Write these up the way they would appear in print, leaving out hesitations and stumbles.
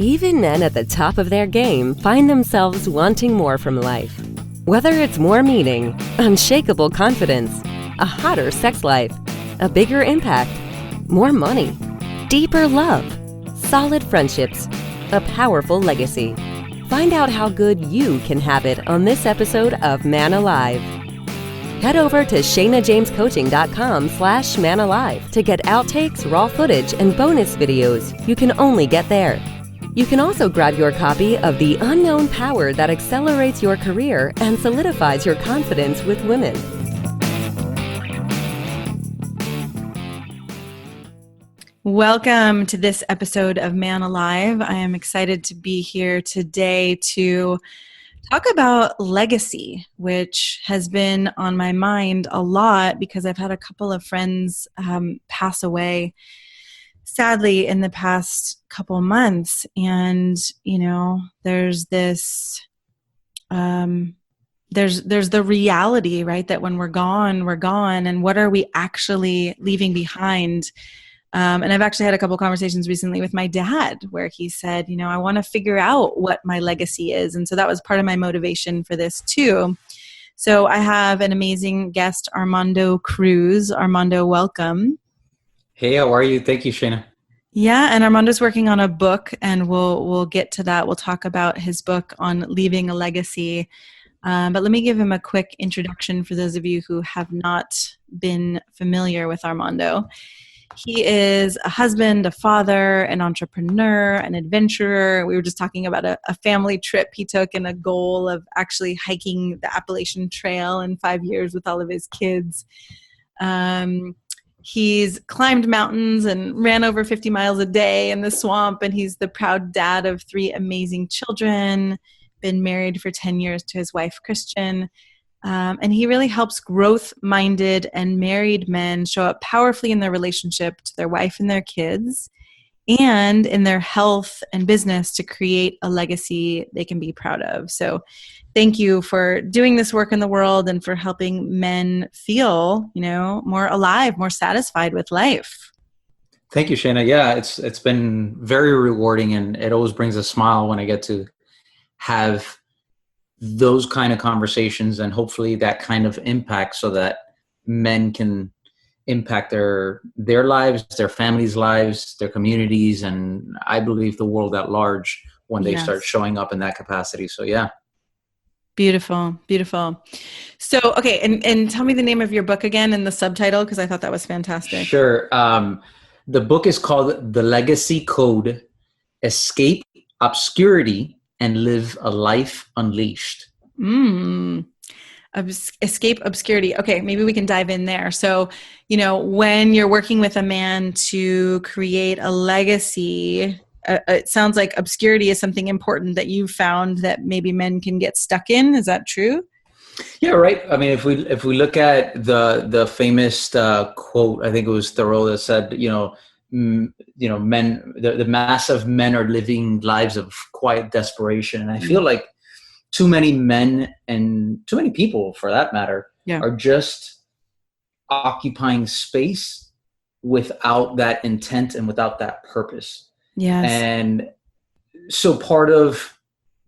Even men at the top of their game find themselves wanting more from life. Whether it's more meaning, unshakable confidence, a hotter sex life, a bigger impact, more money, deeper love, solid friendships, a powerful legacy. Find out how good you can have it on this episode of Man Alive. Head over to ShaynaJamesCoaching.com/manalive to get outtakes, raw footage, and bonus videos you can only get there. You can also grab your copy of The Unknown Power that accelerates your career and solidifies your confidence with women. Welcome to this episode of Man Alive. I am excited to be here today to talk about legacy, which has been on my mind a lot because I've had a couple of friends pass away, sadly, in the past couple months. And, you know, there's this, there's the reality, right? That when we're gone, and what are we actually leaving behind? And I've actually had a couple conversations recently with my dad where he said, you know, I want to figure out what my legacy is. And so that was part of my motivation for this too. So I have an amazing guest, Armando Cruz. Armando, welcome. Hey, how are you? Thank you, Shayna. Yeah, and Armando's working on a book, and we'll get to that. We'll talk about his book on leaving a legacy. But let me give him a quick introduction for those of you who have not been familiar with Armando. He is a husband, a father, an entrepreneur, an adventurer. We were just talking about a family trip he took and a goal of actually hiking the Appalachian Trail in 5 years with all of his kids. He's climbed mountains and ran over 50 miles a day in the swamp, and he's the proud dad of 3 amazing children, been married for 10 years to his wife, Christian. And he really helps growth-minded and married men show up powerfully in their relationship to their wife and their kids, and in their health and business to create a legacy they can be proud of. So thank you for doing this work in the world and for helping men feel, you know, more alive, more satisfied with life. Thank you, Shayna. Yeah, it's been very rewarding, and it always brings a smile when I get to have those kind of conversations and hopefully that kind of impact so that men can impact their lives, their families' lives, their communities, and I believe the world at large when they start showing up in that capacity. So yeah. Beautiful, beautiful. So, okay, and tell me the name of your book again and the subtitle, because I thought that was fantastic. Sure. The book is called The Legacy Code: Escape Obscurity and Live a Life Unleashed. Escape obscurity. Okay, maybe we can dive in there. So, you know, when you're working with a man to create a legacy, it sounds like obscurity is something important that you've found that maybe men can get stuck in. Is that true? Yeah, right. I mean, if we look at the famous quote, I think it was Thoreau that said, men, the mass of men are living lives of quiet desperation. And I feel like too many men, and too many people for that matter, are just occupying space without that intent and without that purpose. Yes. And so part of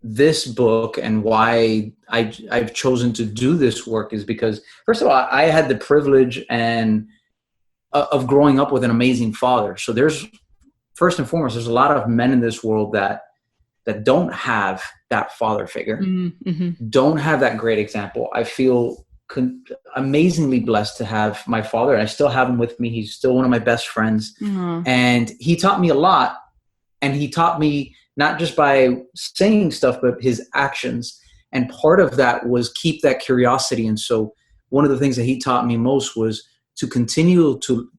this book and why I've chosen to do this work is because, first of all, I had the privilege of growing up with an amazing father. So there's, first and foremost, there's a lot of men in this world that don't have that father figure, don't have that great example. I feel amazingly blessed to have my father. I still have him with me. He's still one of my best friends. And he taught me a lot. And he taught me not just by saying stuff, but his actions. And part of that was keep that curiosity. And so one of the things that he taught me most was to continue to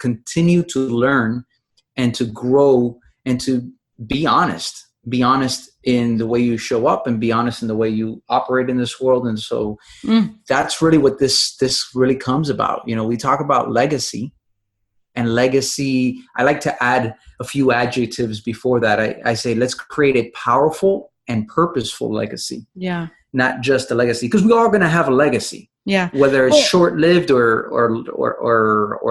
learn and to grow and to be honest in the way you show up and be honest in the way you operate in this world. And so that's really what this really comes about. You know, we talk about legacy, and legacy, I like to add a few adjectives before that. I say, let's create a powerful and purposeful legacy. Yeah. Not just a legacy, because we are going to have a legacy. Yeah. Whether it's short-lived or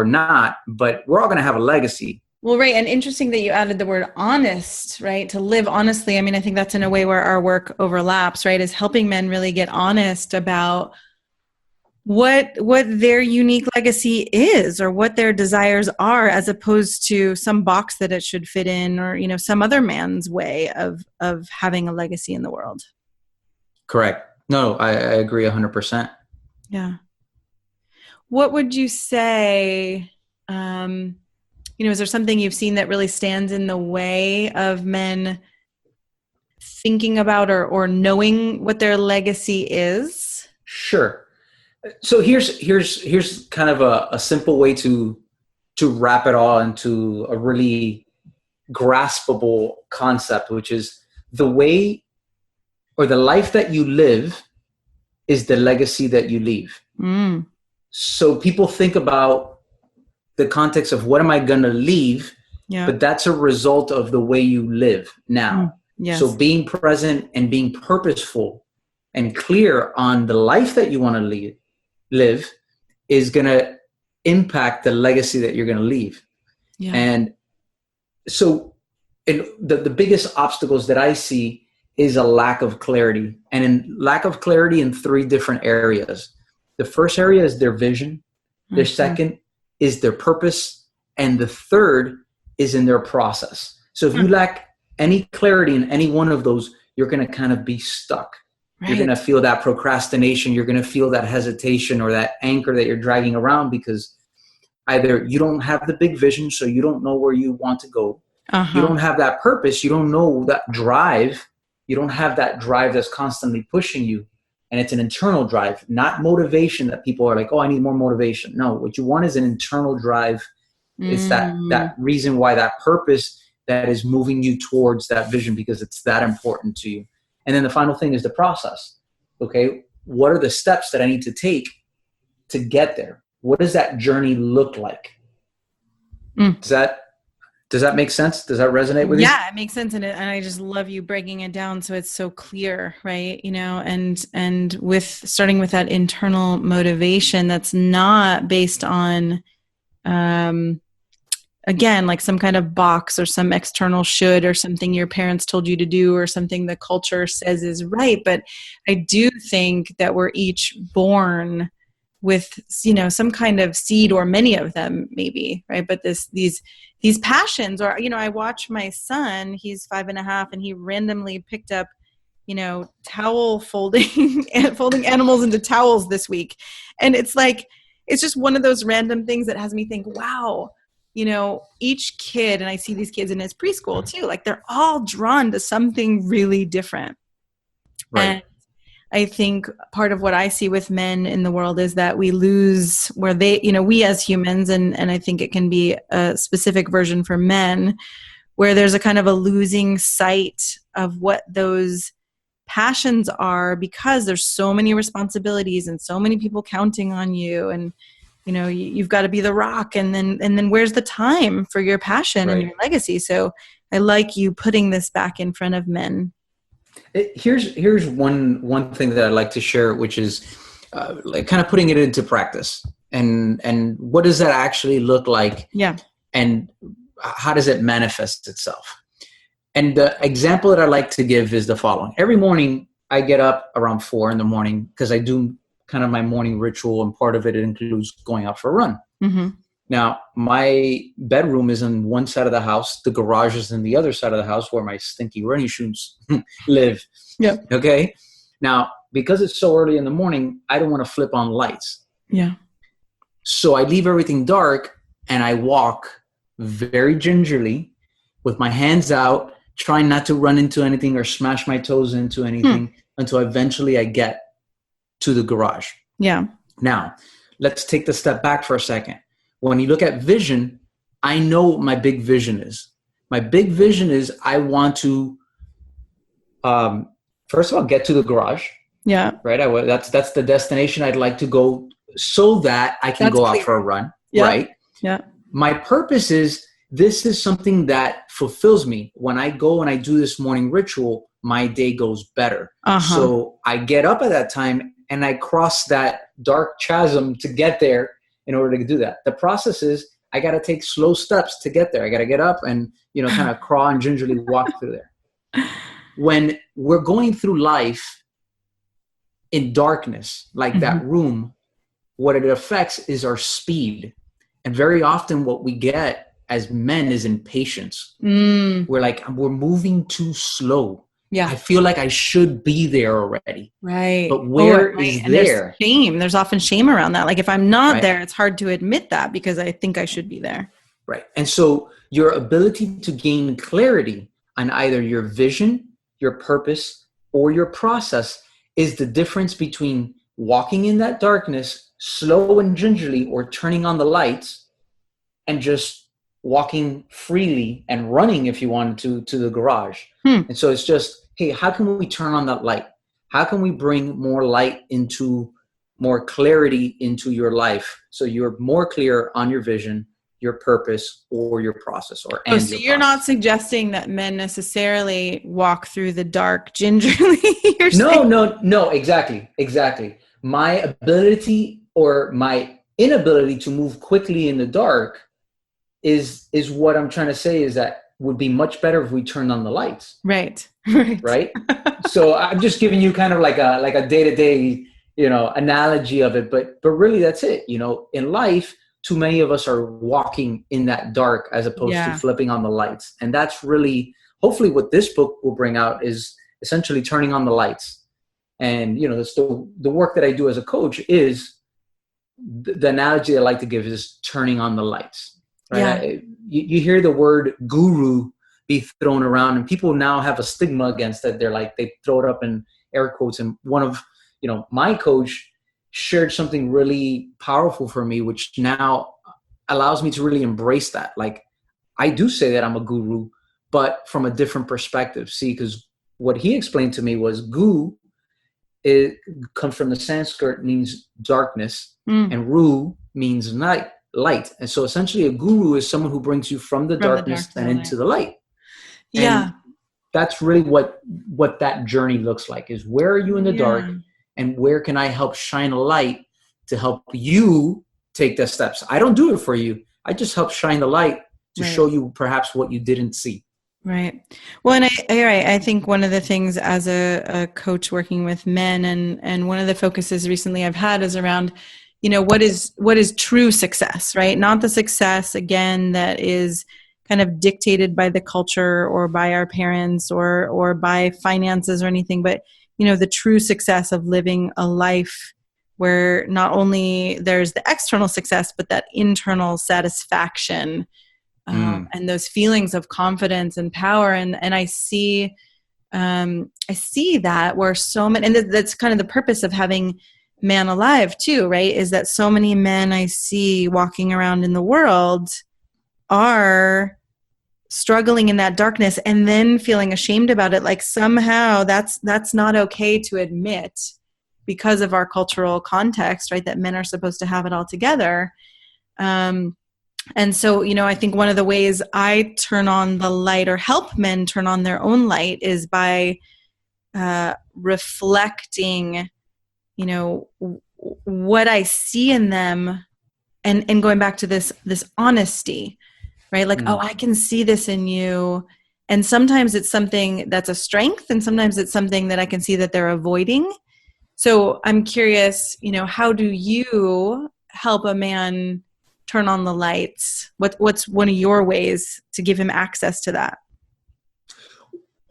not, but we're all going to have a legacy. Well, right. And interesting that you added the word honest, right? To live honestly. I mean, I think that's in a way where our work overlaps, right? Is helping men really get honest about what their unique legacy is, or what their desires are, as opposed to some box that it should fit in, or, you know, some other man's way of having a legacy in the world. Correct. No, I agree 100%. Yeah. What would you say, you know, is there something you've seen that really stands in the way of men thinking about or knowing what their legacy is? Sure. So here's kind of a simple way to wrap it all into a really graspable concept, which is the way or the life that you live is the legacy that you leave. Mm. So people think about the context of what am I going to leave, Yeah. but that's a result of the way you live now. Yes. So being present and being purposeful and clear on the life that you want to live is going to impact the legacy that you're going to leave. Yeah. And so the biggest obstacles that I see is a lack of clarity, and in lack of clarity in three different areas. The first area is their vision. The second is their purpose. And the third is in their process. So if you lack any clarity in any one of those, you're going to kind of be stuck. Right. You're going to feel that procrastination. You're going to feel that hesitation or that anchor that you're dragging around, because either you don't have the big vision, so you don't know where you want to go. You don't have that purpose. You don't know that drive. You don't have that drive that's constantly pushing you. And it's an internal drive, not motivation that people are like, oh, I need more motivation. No, what you want is an internal drive. It's that reason why, that purpose that is moving you towards that vision, because it's that important to you. And then the final thing is the process. Okay, what are the steps that I need to take to get there? What does that journey look like? Does that make sense? Does that resonate with you? Yeah, it makes sense. And I just love you breaking it down so it's so clear, right? You know, and with starting with that internal motivation that's not based on, again, like some kind of box or some external should, or something your parents told you to do, or something the culture says is right. But I do think that we're each born with, you know, some kind of seed, or many of them maybe, right? But these passions, or, you know, I watch my son, he's 5.5, and he randomly picked up, you know, towel folding and folding animals into towels this week. And it's like, it's just one of those random things that has me think, wow, you know, each kid, and I see these kids in his preschool too, like they're all drawn to something really different. Right. And I think part of what I see with men in the world is that we lose where they, you know, we as humans, and I think it can be a specific version for men, where there's a kind of a losing sight of what those passions are, because there's so many responsibilities and so many people counting on you, and, you know, you've got to be the rock, and then where's the time for your passion and your legacy? So I like you putting this back in front of men. Here's one thing that I'd like to share, which is like kind of putting it into practice, and what does that actually look like? Yeah. And how does it manifest itself? And the example that I like to give is the following. Every morning I get up around 4 a.m. because I do kind of my morning ritual, and part of it includes going out for a run. Mm-hmm. Now, my bedroom is on one side of the house. The garage is on the other side of the house, where my stinky running shoes live. Yeah. Okay. Now, because it's so early in the morning, I don't want to flip on lights. Yeah. So I leave everything dark, and I walk very gingerly with my hands out, trying not to run into anything or smash my toes into anything until eventually I get to the garage. Yeah. Now, let's take the step back for a second. When you look at vision, I know what my big vision is. My big vision is I want to, first of all, get to the garage. Yeah. Right. That's the destination I'd like to go, so that I can go out for a run. Yeah. Right. Yeah. My purpose is, this is something that fulfills me. When I go and I do this morning ritual, my day goes better. So I get up at that time and I cross that dark chasm to get there in order to do that. The process is I got to take slow steps to get there. I got to get up and, kind of crawl and gingerly walk through there. When we're going through life in darkness, like that room, what it affects is our speed. And very often what we get as men is impatience. We're moving too slow. Yeah. I feel like I should be there already. Right. But where is and there? There's shame. There's often shame around that. Like if I'm not there, it's hard to admit that because I think I should be there. Right. And so your ability to gain clarity on either your vision, your purpose, or your process is the difference between walking in that darkness slow and gingerly, or turning on the lights and just walking freely and running if you wanted to the garage. And so it's just, hey, how can we turn on that light? How can we bring more light into, more clarity into your life so you're more clear on your vision, your purpose, or your process? So you're not suggesting that men necessarily walk through the dark gingerly? No, exactly. My ability or my inability to move quickly in the dark is what I'm trying to say, is that would be much better if we turned on the lights. Right. So I'm just giving you kind of like a day-to-day, analogy of it, but really that's it. In life, too many of us are walking in that dark as opposed to flipping on the lights. And that's really, hopefully what this book will bring out is essentially turning on the lights. And, the work that I do as a coach is the analogy I like to give is turning on the lights. Right? You hear the word guru be thrown around, and people now have a stigma against it. They throw it up in air quotes. And one of, my coach shared something really powerful for me, which now allows me to really embrace that. Like, I do say that I'm a guru, but from a different perspective. See, because what he explained to me was gu, it comes from the Sanskrit, means darkness, and ru means light. And so essentially a guru is someone who brings you from the darkness and into the light. And that's really what that journey looks like, is where are you in the dark, and where can I help shine a light to help you take the steps? I don't do it for you. I just help shine the light to show you perhaps what you didn't see. Right. Well, and I think one of the things as a coach working with men, and one of the focuses recently I've had is around, what is true success, right? Not the success, again, that is kind of dictated by the culture or by our parents or by finances or anything, but, the true success of living a life where not only there's the external success, but that internal satisfaction, and those feelings of confidence and power. And I see that where so many, and that's kind of the purpose of having Man Alive too, right? Is that so many men I see walking around in the world are struggling in that darkness and then feeling ashamed about it. Like somehow that's not okay to admit because of our cultural context, right? That men are supposed to have it all together. And so, I think one of the ways I turn on the light or help men turn on their own light is by reflecting, what I see in them, and going back to this honesty, right? Like, oh, I can see this in you. And sometimes it's something that's a strength, and sometimes it's something that I can see that they're avoiding. So I'm curious, how do you help a man turn on the lights? What's one of your ways to give him access to that?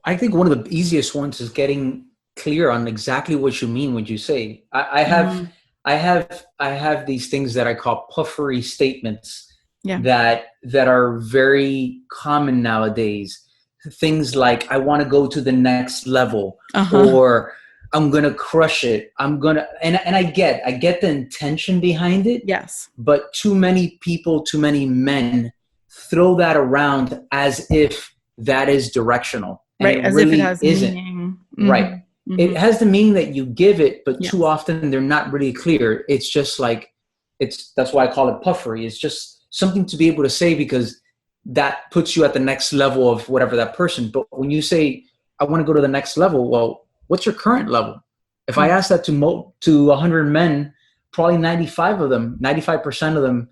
I think one of the easiest ones is getting clear on exactly what you mean when you say. I have these things that I call puffery statements that are very common nowadays. Things like, I want to go to the next level, or I'm going to crush it. And I get the intention behind it. Yes. But too many people, too many men throw that around as if that is directional. And right. As really if it has isn't. Meaning. Right. Mm-hmm. It has the meaning that you give it, but too often they're not really clear. It's just like, that's why I call it puffery. It's just something to be able to say because that puts you at the next level of whatever that person. But when you say, I want to go to the next level, well, what's your current level? If I ask that to 100 men, probably 95% of them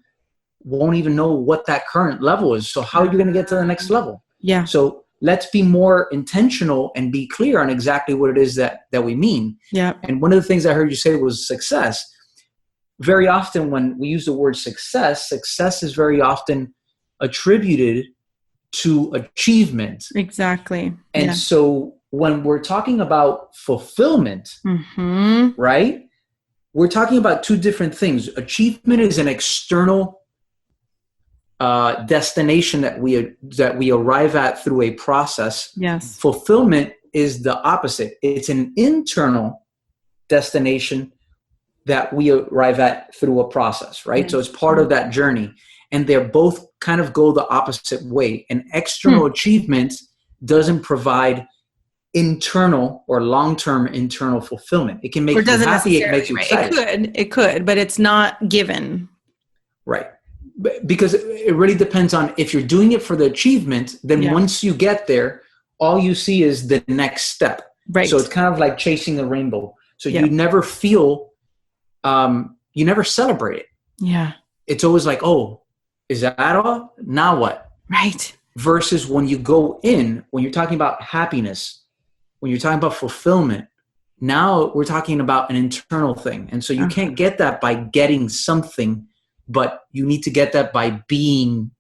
won't even know what that current level is. So how are you going to get to the next level? Yeah. So let's be more intentional and be clear on exactly what it is that we mean. Yeah. And one of the things I heard you say was success. Very often when we use the word success is very often attributed to achievement. Exactly. And so when we're talking about fulfillment, right, we're talking about two different things. Achievement is an external destination that we arrive at through a process. Yes. Fulfillment is the opposite. It's an internal destination that we arrive at through a process, right? Yes. So it's part of that journey. And they're both kind of go the opposite way. An external achievement doesn't provide internal or long-term internal fulfillment. It can make you happy. It makes you excited. It could, but it's not given. Right. Because it really depends on if you're doing it for the achievement, then once you get there, all you see is the next step. Right. So it's kind of like chasing the rainbow. So you never feel, you never celebrate it. Yeah. It's always like, oh, is that all? Now what? Right. Versus when you go in, when you're talking about happiness, when you're talking about fulfillment, now we're talking about an internal thing. And so you can't get that by getting something, but you need to get that by being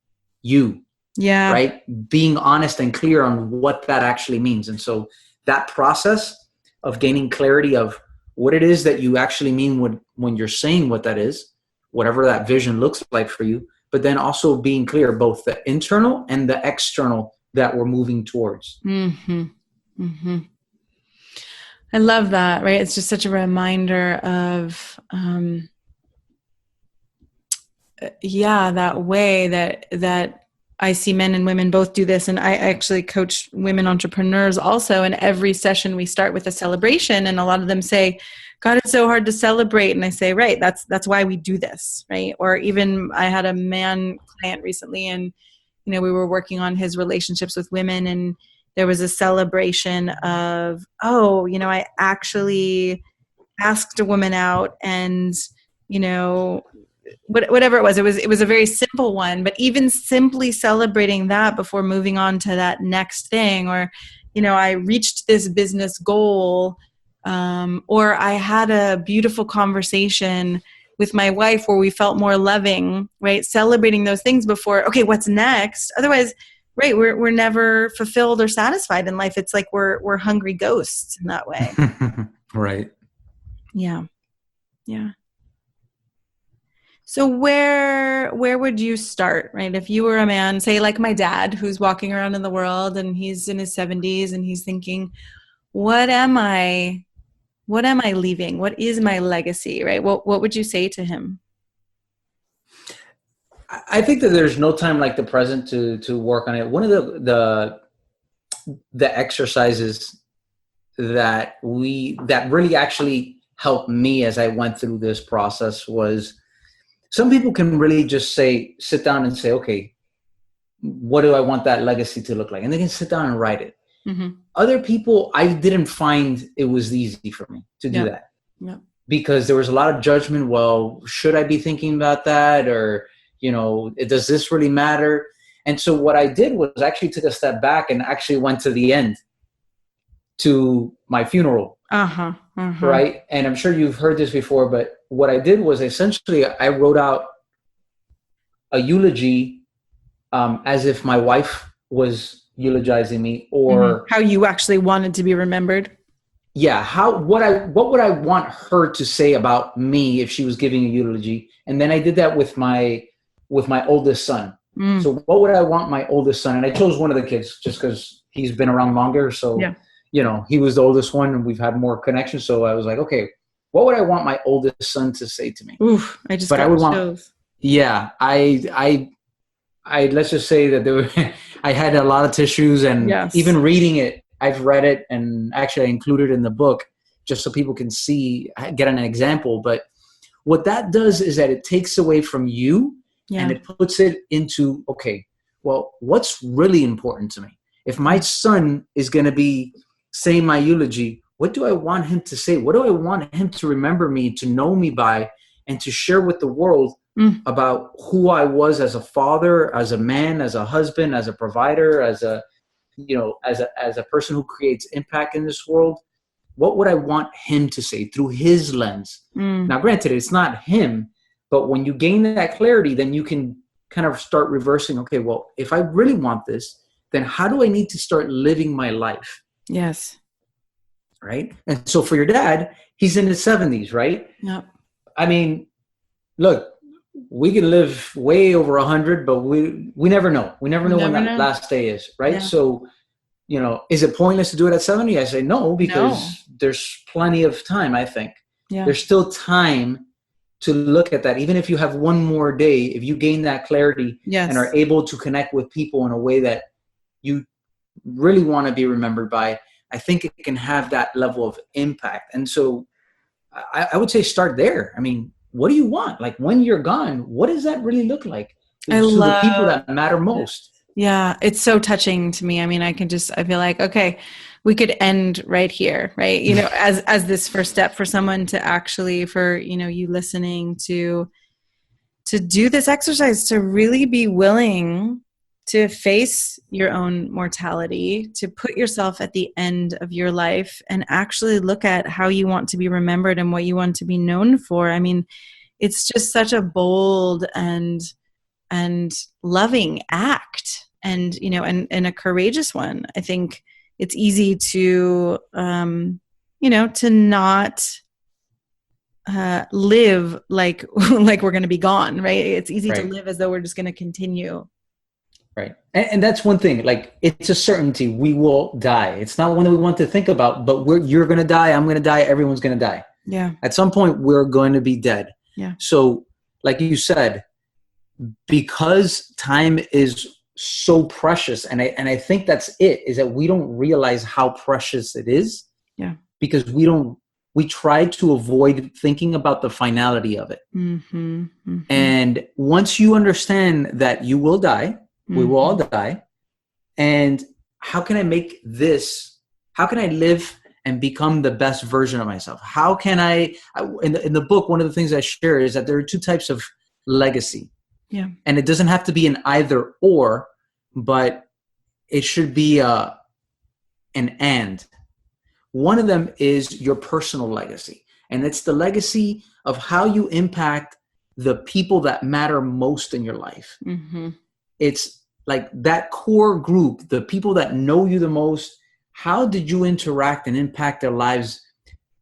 you. Yeah. Right? Being honest and clear on what that actually means. And so that process of gaining clarity of what it is that you actually mean when you're saying what that is, whatever that vision looks like for you, but then also being clear, both the internal and the external that we're moving towards. Mm-hmm. Mm-hmm. I love that, right? It's just such a reminder of, that way that I see men and women both do this. And I actually coach women entrepreneurs also. And every session we start with a celebration, and a lot of them say, God, it's so hard to celebrate. And I say, right, that's why we do this, right? Or even I had a man client recently, and we were working on his relationships with women, and there was a celebration of, I actually asked a woman out, and whatever it was a very simple one, but even simply celebrating that before moving on to that next thing, or I reached this business goal, or I had a beautiful conversation with my wife where we felt more loving, right? Celebrating those things before, okay, what's next? Otherwise, right, we're never fulfilled or satisfied in life. It's like we're hungry ghosts in that way. Right. Yeah. Yeah. So where would you start, right? If you were a man, say like my dad, who's walking around in the world and he's in his 70s and he's thinking, what am I leaving? What is my legacy, right? What would you say to him? I think that there's no time like the present to work on it. One of the exercises that really actually helped me as I went through this process was, some people can really just sit down and say, okay, what do I want that legacy to look like? And they can sit down and write it. Mm-hmm. Other people, I didn't find it was easy for me to do that. Yeah. Because there was a lot of judgment. Well, should I be thinking about that? Or, does this really matter? And so what I did was actually took a step back and actually went to the end, to my funeral. Right? And I'm sure you've heard this before, but what I did was essentially I wrote out a eulogy as if my wife was eulogizing me, or how you actually wanted to be remembered. Yeah. What would I want her to say about me if she was giving a eulogy? And then I did that with my oldest son. So what would I want my oldest son? And I chose one of the kids just because he's been around longer. So, he was the oldest one and we've had more connection. So I was like, okay, what would I want my oldest son to say to me? Oof, I just got chills. Yeah, I let's just say that I had a lot of tissues, and even reading it, I've read it, and actually I included it in the book just so people can see, get an example. But what that does is that it takes away from you and it puts it into, okay, well, what's really important to me? If my son is going to be saying my eulogy, what do I want him to say? What do I want him to remember me, to know me by, and to share with the world about who I was as a father, as a man, as a husband, as a provider, as a, as a person who creates impact in this world, what would I want him to say through his lens? Now, granted, it's not him, but when you gain that clarity, then you can kind of start reversing. Okay, well, if I really want this, then how do I need to start living my life? Yes. Right. And so for your dad, he's in his 70s, right? Yep. I mean, look, we can live way over 100, but we never know. We never know when that last day is, right? Yeah. So, is it pointless to do it at 70? I say no, because there's plenty of time, I think. Yeah. There's still time to look at that. Even if you have one more day, if you gain that clarity and are able to connect with people in a way that you really want to be remembered by, I think it can have that level of impact. And so I would say start there. I mean, what do you want? Like when you're gone, what does that really look like to the people that matter most? Yeah, it's so touching to me. I mean, I feel like, okay, we could end right here, right? As this first step for someone to actually, for, you listening to do this exercise, to really be willing to face your own mortality, to put yourself at the end of your life and actually look at how you want to be remembered and what you want to be known for. I mean, it's just such a bold and loving act, and and a courageous one. I think it's easy to to not live like we're going to be gone, right? It's easy to live as though we're just going to continue. Right. And that's one thing, like it's a certainty we will die. It's not one that we want to think about, but you're going to die. I'm going to die. Everyone's going to die. Yeah. At some point we're going to be dead. Yeah. So like you said, because time is so precious, and I think that's it, is that we don't realize how precious it is. Yeah. Because we try to avoid thinking about the finality of it. Mm-hmm. Mm-hmm. And once you understand that you will die, we will all die, and how can I live and become the best version of myself? How can in the book, one of the things I share is that there are two types of legacy. Yeah. And it doesn't have to be an either or, but it should be an and. One of them is your personal legacy. And it's the legacy of how you impact the people that matter most in your life. Mm-hmm. It's like that core group, the people that know you the most. How did you interact and impact their lives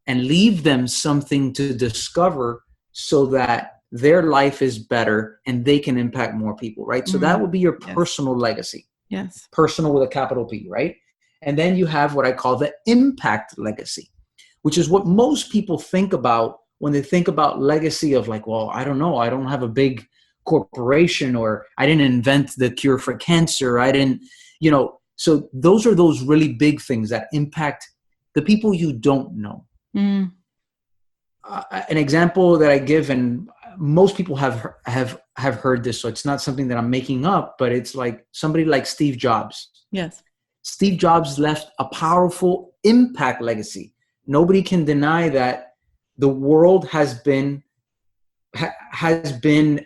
and leave them something to discover so that their life is better and they can impact more people, right? So that would be your personal legacy. Yes. Personal with a capital P, right? And then you have what I call the impact legacy, which is what most people think about when they think about legacy of like, well, I don't know, I don't have a big corporation, or I didn't invent the cure for cancer. I didn't, so those are those really big things that impact the people you don't know. Mm. An example that I give, and most people have heard this, so it's not something that I'm making up, but it's like somebody like Steve Jobs. Yes. Steve Jobs left a powerful impact legacy. Nobody can deny that the world has been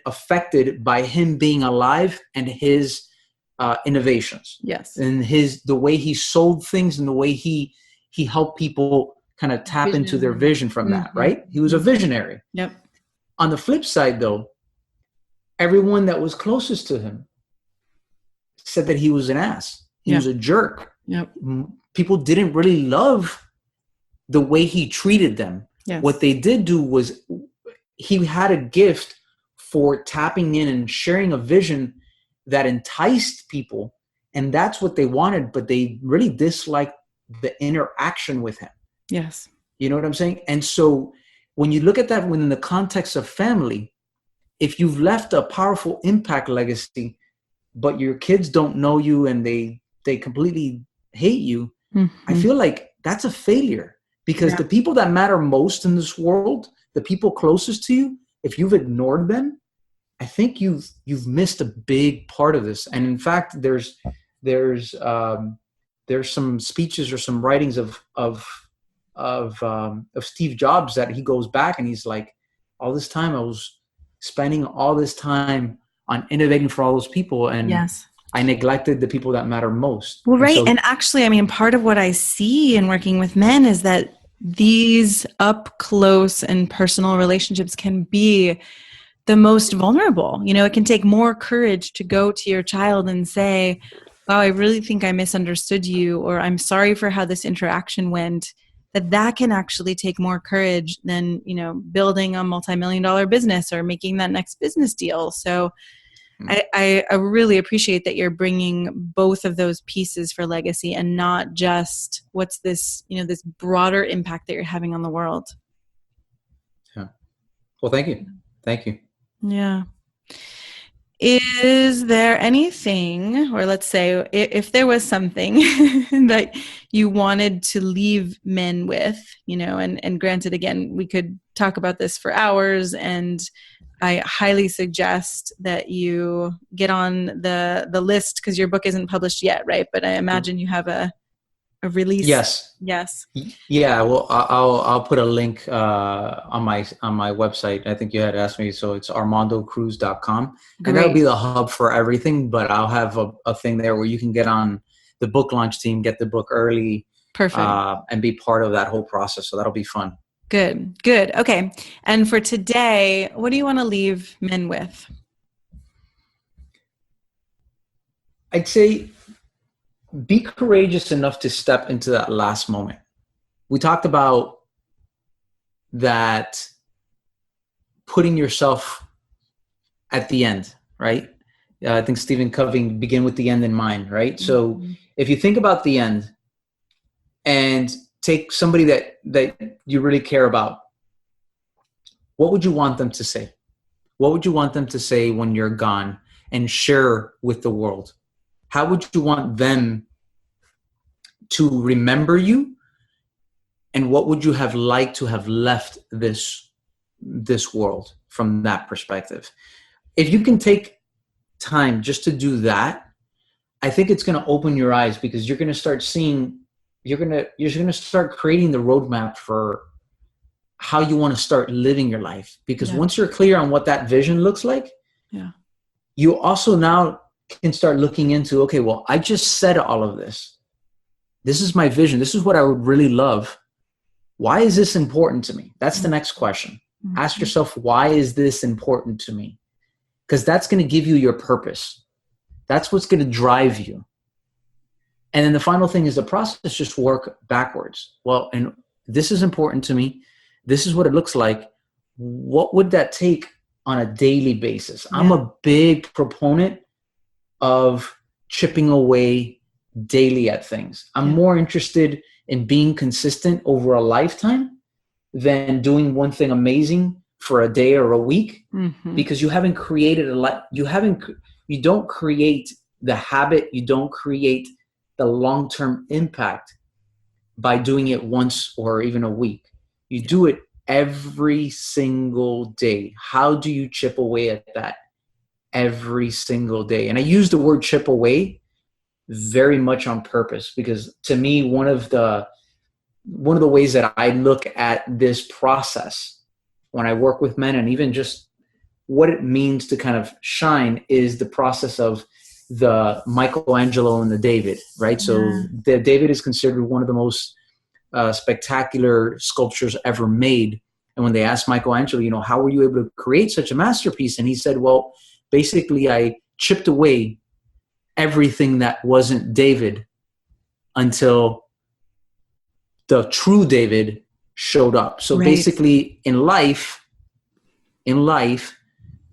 affected by him being alive and his innovations. Yes. And the way he sold things and the way he helped people kind of tap into their vision from that, right? He was a visionary. Yep. On the flip side, though, everyone that was closest to him said that he was an ass. He was a jerk. Yep. People didn't really love the way he treated them. Yes. What they did do was he had a gift for tapping in and sharing a vision that enticed people, and that's what they wanted, but they really disliked the interaction with him. Yes. You know what I'm saying? And so when you look at that within the context of family, if you've left a powerful impact legacy, but your kids don't know you and they completely hate you, I feel like that's a failure, because the people that matter most in this world, the people closest to you, if you've ignored them, I think you've missed a big part of this. And in fact, there's some speeches or some writings of Steve Jobs that he goes back and he's like, all this time I was spending all this time on innovating for all those people, and Yes. I neglected the people that matter most. Well, And right. so, And actually, I mean, part of what I see in working with men is that these up close and personal relationships can be the most vulnerable. You know, it can take more courage to go to your child and say, wow, I really think I misunderstood you, or I'm sorry for how this interaction went. That can actually take more courage than, you know, building a multi-million-dollar business or making that next business deal. So I really appreciate that you're bringing both of those pieces for legacy, and not just what's this, you know, this broader impact that you're having on the world. yeah. Well, thank you. Thank you. Yeah. Is there anything, or let's say if there was something that you wanted to leave men with, you know, and granted, again, we could talk about this for hours, and I highly suggest that you get on the list, because your book isn't published yet, right? But I imagine you have a release. Yes. Yes. Yeah. Well, I'll put a link on my website. I think you had asked me, so it's armandocruz.com, and that'll be the hub for everything. But I'll have a thing there where you can get on the book launch team, get the book early, Perfect, and be part of that whole process. So that'll be fun. Good. Okay. And for today, what do you want to leave men with? I'd say be courageous enough to step into that last moment. We talked about that, putting yourself at the end, right? I think Stephen Covey, begin with the end in mind, right? Mm-hmm. So if you think about the end and take somebody that you really care about, what would you want them to say? What would you want them to say when you're gone and share with the world? How would you want them to remember you? And what would you have liked to have left this world from that perspective? If you can take time just to do that, I think it's going to open your eyes, because you're going to start seeing, you're going to start creating the roadmap for how you want to start living your life. Because once you're clear on what that vision looks like, you also now can start looking into, okay, well, I just said all of this. This is my vision. This is what I would really love. Why is this important to me? That's the next question. Mm-hmm. Ask yourself, why is this important to me? Because that's going to give you your purpose. That's what's going to drive you. And then the final thing is the process, just work backwards. Well, and this is important to me. This is what it looks like. What would that take on a daily basis? Yeah. I'm a big proponent of chipping away daily at things. I'm more interested in being consistent over a lifetime than doing one thing amazing for a day or a week, because you haven't created you don't create the habit, you don't create the long-term impact by doing it once or even a week. You do it every single day. How do you chip away at that every single day? And I use the word chip away very much on purpose, because to me, one of the ways that I look at this process when I work with men, and even just what it means to kind of shine, is the process of the Michelangelo and the David, right? Yeah. So the David is considered one of the most spectacular sculptures ever made. And when they asked Michelangelo, how were you able to create such a masterpiece? And he said, well, basically I chipped away everything that wasn't David until the true David showed up. So basically in life,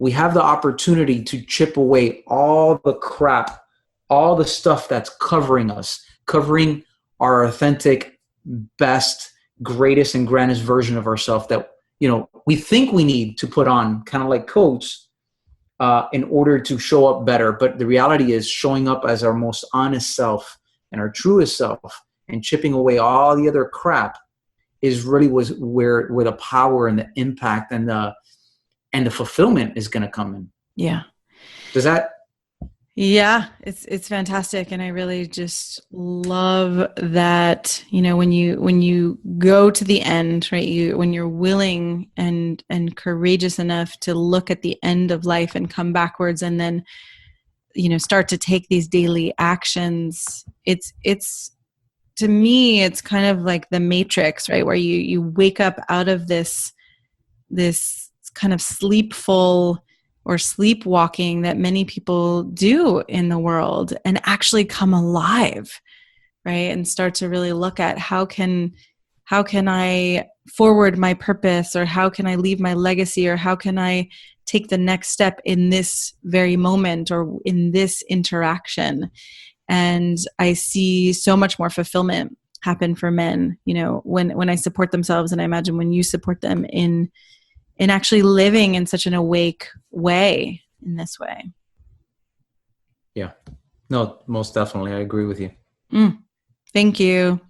we have the opportunity to chip away all the crap, all the stuff that's covering us, covering our authentic, best, greatest, and grandest version of ourselves that, we think we need to put on, kind of like coats, in order to show up better. But the reality is, showing up as our most honest self and our truest self and chipping away all the other crap is really where the power and the impact and the fulfillment is going to come in. Yeah. Does that Yeah, it's fantastic, and I really just love that, you know, when you go to the end, right? When you're willing and courageous enough to look at the end of life and come backwards, and then, you know, start to take these daily actions. It's to me, it's kind of like the Matrix, right? Where you wake up out of this kind of sleepful or sleepwalking that many people do in the world, and actually come alive, right? And start to really look at how can I forward my purpose, or how can I leave my legacy, or how can I take the next step in this very moment or in this interaction. And I see so much more fulfillment happen for men, you know, when I support themselves, and I imagine when you support them in actually living in such an awake way, in this way. Yeah. No, most definitely. I agree with you. Thank you.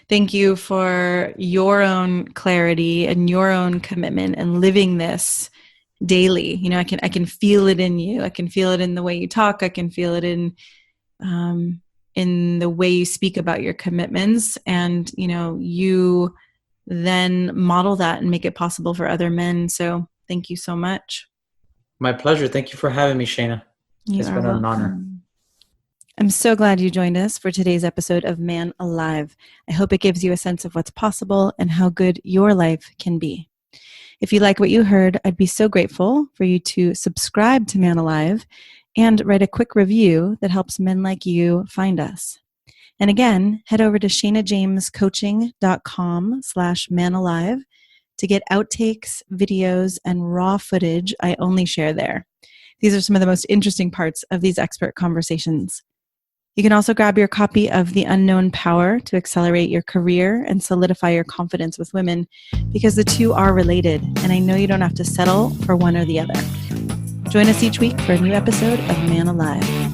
Thank you for your own clarity and your own commitment and living this daily. You know, I can feel it in you. I can feel it in the way you talk. I can feel it in the way you speak about your commitments. And, you know, you then model that and make it possible for other men. So thank you so much. My pleasure. Thank you for having me, Shayna. It's been an honor. I'm so glad you joined us for today's episode of Man Alive. I hope it gives you a sense of what's possible and how good your life can be. If you like what you heard, I'd be so grateful for you to subscribe to Man Alive and write a quick review that helps men like you find us. And again, head over to shaynajamescoaching.com/manalive to get outtakes, videos, and raw footage I only share there. These are some of the most interesting parts of these expert conversations. You can also grab your copy of The Unknown Power to accelerate your career and solidify your confidence with women, because the two are related, and I know you don't have to settle for one or the other. Join us each week for a new episode of Man Alive.